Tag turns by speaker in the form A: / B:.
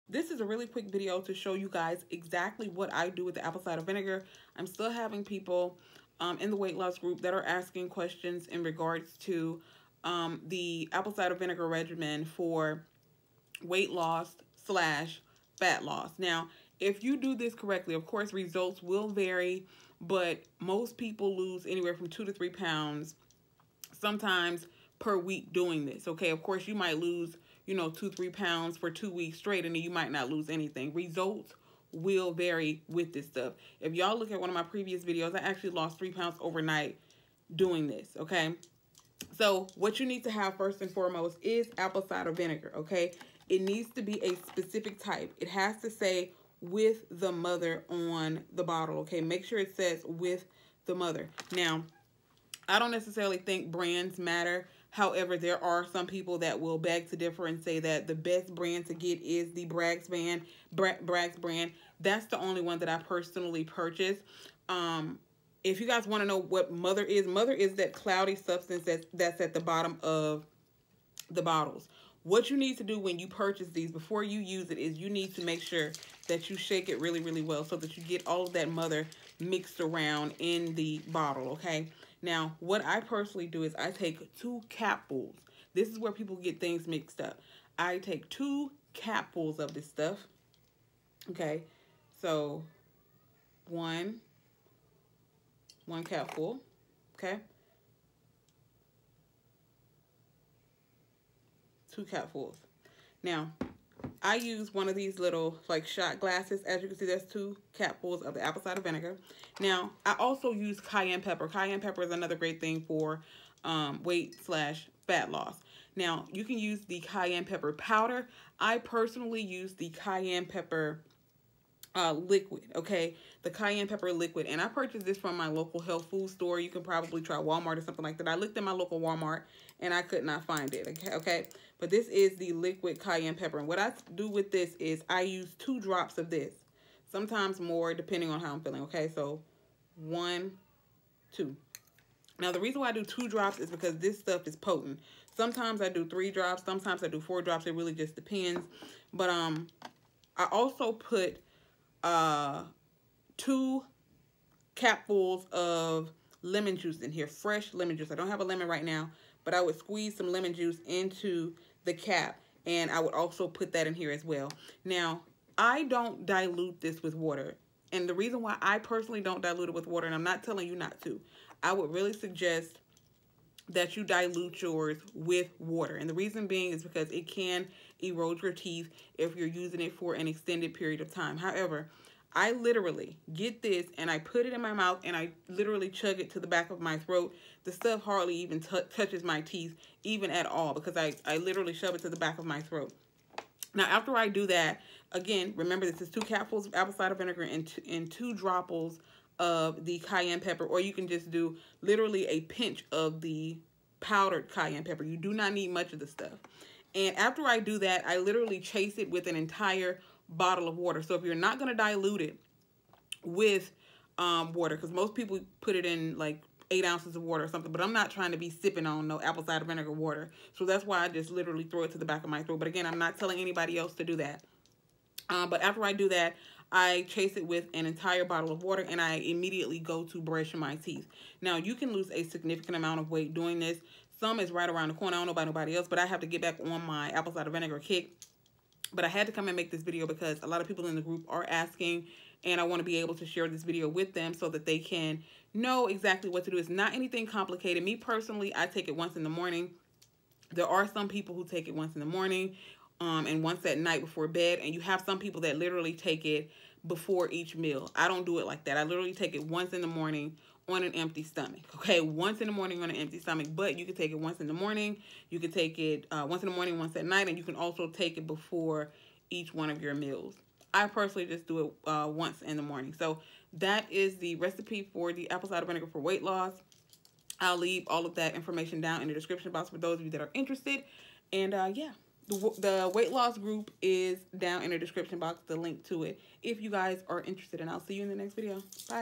A: this is a really quick video to show you guys exactly what I do with the apple cider vinegar. I'm still having people in the weight loss group that are asking questions in regards to the apple cider vinegar regimen for weight loss / fat loss. Now, if you do this correctly, of course, results will vary, but most people lose anywhere from 2 to 3 pounds sometimes per week doing this. Okay, of course, you might lose, 2-3 pounds for 2 weeks straight, and then you might not lose anything. Results will vary with this stuff. If y'all look at one of my previous videos, I actually lost 3 pounds overnight doing this. Okay, so what you need to have first and foremost is apple cider vinegar. Okay, it needs to be a specific type. It has to say with the mother on the bottle. Okay, make sure it says with the mother. Now, I don't necessarily think brands matter. However, there are some people that will beg to differ and say that the best brand to get is the Bragg's brand. That's the only one that I personally purchase. If you guys want to know what mother is that cloudy substance that's at the bottom of the bottles. What you need to do when you purchase these before you use it is you need to make sure that you shake it really, really well so that you get all of that mother mixed around in the bottle, okay? Now, what I personally do is I take 2 capfuls. This is where people get things mixed up. I take 2 capfuls of this stuff, okay? So, one capful, okay? 2 capfuls. Now, I use one of these little like shot glasses. As you can see, that's 2 capfuls of the apple cider vinegar. Now, I also use cayenne pepper. Cayenne pepper is another great thing for weight / fat loss. Now, you can use the cayenne pepper powder. I personally use the cayenne pepper liquid, okay? The cayenne pepper liquid. And I purchased this from my local health food store. You can probably try Walmart or something like that. I looked at my local Walmart and I could not find it, okay? But this is the liquid cayenne pepper. And what I do with this is I use 2 drops of this. Sometimes more, depending on how I'm feeling, okay? So 1, 2. Now, the reason why I do 2 drops is because this stuff is potent. Sometimes I do 3 drops. Sometimes I do 4 drops. It really just depends. But I also put 2 capfuls of lemon juice in here, fresh lemon juice. I don't have a lemon right now, but I would squeeze some lemon juice into the cap, and I would also put that in here as well. Now, I don't dilute this with water, and the reason why I personally don't dilute it with water, and I'm not telling you not to, I would really suggest that you dilute yours with water. And the reason being is because it can erode your teeth if you're using it for an extended period of time. However, I literally get this and I put it in my mouth and I literally chug it to the back of my throat. The stuff hardly even touches my teeth, even at all, because I literally shove it to the back of my throat. Now, after I do that, again, remember this is 2 capfuls of apple cider vinegar and 2 dropples of the cayenne pepper, or you can just do literally a pinch of the powdered cayenne pepper. You do not need much of the stuff. And after I do that, I literally chase it with an entire bottle of water. So if you're not going to dilute it with water, because most people put it in like 8 ounces of water or something, but I'm not trying to be sipping on no apple cider vinegar water. So that's why I just literally throw it to the back of my throat. But again, I'm not telling anybody else to do that. But after I do that, I chase it with an entire bottle of water and I immediately go to brushing my teeth. Now, you can lose a significant amount of weight doing this. Some is right around the corner. I don't know about nobody else, but I have to get back on my apple cider vinegar kick. But I had to come and make this video because a lot of people in the group are asking, and I want to be able to share this video with them so that they can know exactly what to do. It's not anything complicated. Me personally, I take it once in the morning. There are some people who take it once in the morning and once at night before bed, and you have some people that literally take it before each meal. I don't do it like that. I literally take it once in the morning on an empty stomach. Okay, once in the morning on an empty stomach, but you can take it once in the morning. You can take it once in the morning, once at night, and you can also take it before each one of your meals. I personally just do it once in the morning. So that is the recipe for the apple cider vinegar for weight loss. I'll leave all of that information down in the description box for those of you that are interested. And yeah, the weight loss group is down in the description box, the link to it, if you guys are interested. And I'll see you in the next video. Bye.